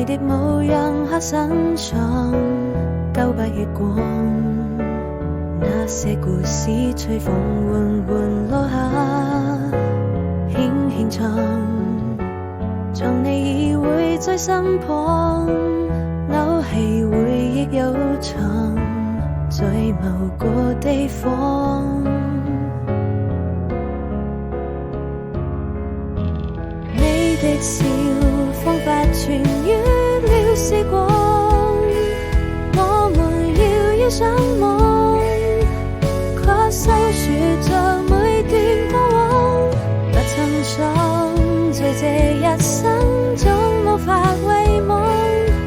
蝶模樣刻身上900月光，那些故事隨風緩緩落下，輕輕藏你已會在身旁，扭起回憶悠長，在某個地方。你的笑仿佛穿越了時光，我們遙遙相望，卻訴說着每段過往，不曾想在這一生中無法遺忘，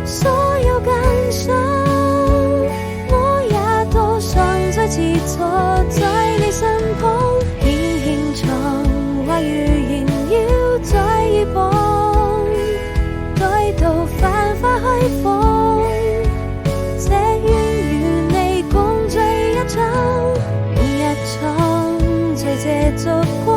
所有感傷我也都想再次坐在你身旁，輕輕唱，話語縈繞在耳旁，待到繁花開放，這願與你共聚一場，夢一場，在這燭光